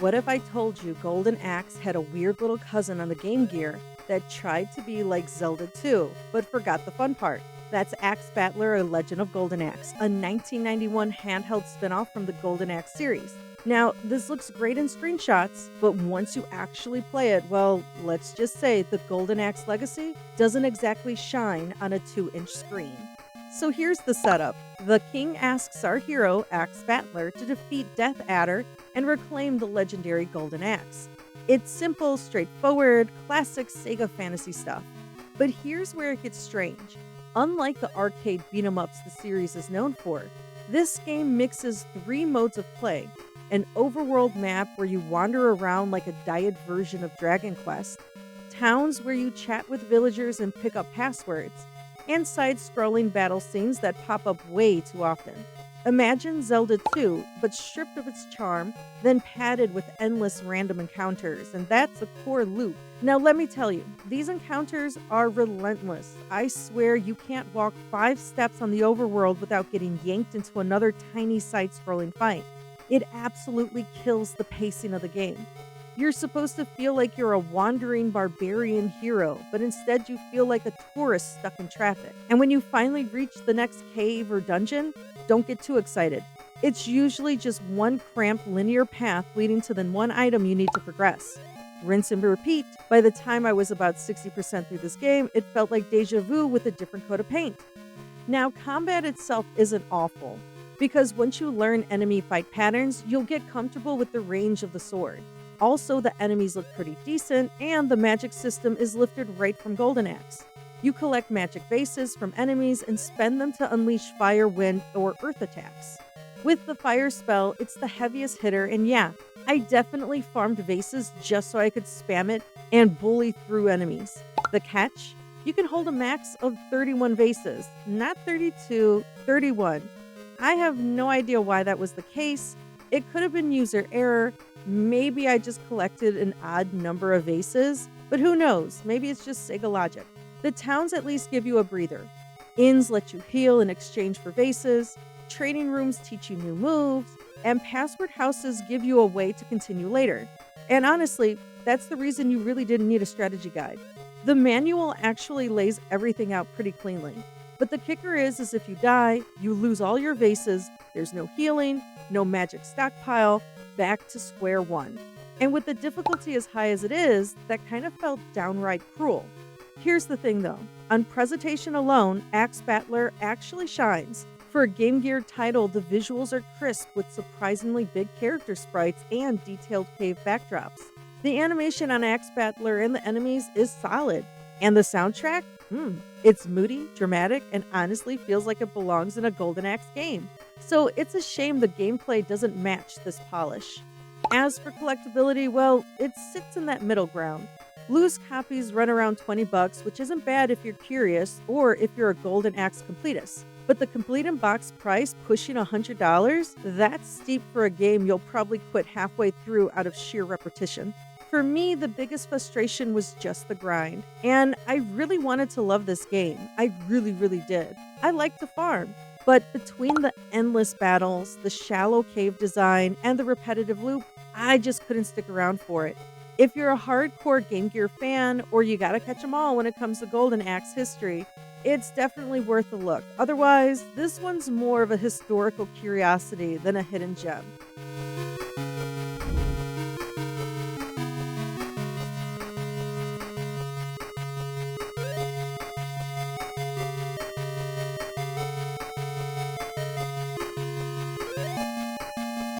What if I told you Golden Axe had a weird little cousin on the Game Gear that tried to be like Zelda 2, but forgot the fun part? That's Axe Battler: A Legend of Golden Axe, a 1991 handheld spin-off from the Golden Axe series. Now, this looks great in screenshots, but once you actually play it, well, let's just say the Golden Axe legacy doesn't exactly shine on a 2-inch screen. So here's the setup. The king asks our hero, Axe Battler, to defeat Death Adder and reclaim the legendary Golden Axe. It's simple, straightforward, classic Sega fantasy stuff. But here's where it gets strange. Unlike the arcade beat-em-ups the series is known for, this game mixes 3 modes of play: an overworld map where you wander around like a diet version of Dragon Quest, towns where you chat with villagers and pick up passwords, and side-scrolling battle scenes that pop up way too often. Imagine Zelda 2, but stripped of its charm, then padded with endless random encounters, and that's a core loop. Now let me tell you, these encounters are relentless. I swear you can't walk 5 steps on the overworld without getting yanked into another tiny side-scrolling fight. It absolutely kills the pacing of the game. You're supposed to feel like you're a wandering barbarian hero, but instead you feel like a tourist stuck in traffic. And when you finally reach the next cave or dungeon, don't get too excited. It's usually just one cramped linear path leading to the one item you need to progress. Rinse and repeat. By the time I was about 60% through this game, it felt like deja vu with a different coat of paint. Now, combat itself isn't awful, because once you learn enemy fight patterns, you'll get comfortable with the range of the sword. Also, the enemies look pretty decent, and the magic system is lifted right from Golden Axe. You collect magic vases from enemies and spend them to unleash fire, wind, or earth attacks. With the fire spell, it's the heaviest hitter, and yeah, I definitely farmed vases just so I could spam it and bully through enemies. The catch? You can hold a max of 31 vases, not 32, 31. I have no idea why that was the case. It could have been user error. Maybe I just collected an odd number of vases, but who knows? Maybe it's just Sega logic. The towns at least give you a breather. Inns let you heal in exchange for vases, trading rooms teach you new moves, and password houses give you a way to continue later. And honestly, that's the reason you really didn't need a strategy guide. The manual actually lays everything out pretty cleanly. But the kicker is if you die, you lose all your vases, there's no healing, no magic stockpile, back to square one. And with the difficulty as high as it is, that kind of felt downright cruel. Here's the thing though, on presentation alone, Axe Battler actually shines. For a Game Gear title, the visuals are crisp with surprisingly big character sprites and detailed cave backdrops. The animation on Axe Battler and the enemies is solid. And the soundtrack? It's moody, dramatic, and honestly feels like it belongs in a Golden Axe game. So it's a shame the gameplay doesn't match this polish. As for collectability, well, it sits in that middle ground. Loose copies run around $20, which isn't bad if you're curious or if you're a Golden Axe completist. But the complete in box price pushing $100? That's steep for a game you'll probably quit halfway through out of sheer repetition. For me, the biggest frustration was just the grind. And I really wanted to love this game. I really did. I like to farm. But between the endless battles, the shallow cave design, and the repetitive loop, I just couldn't stick around for it. If you're a hardcore Game Gear fan, or you gotta catch 'em all when it comes to Golden Axe history, it's definitely worth a look. Otherwise, this one's more of a historical curiosity than a hidden gem.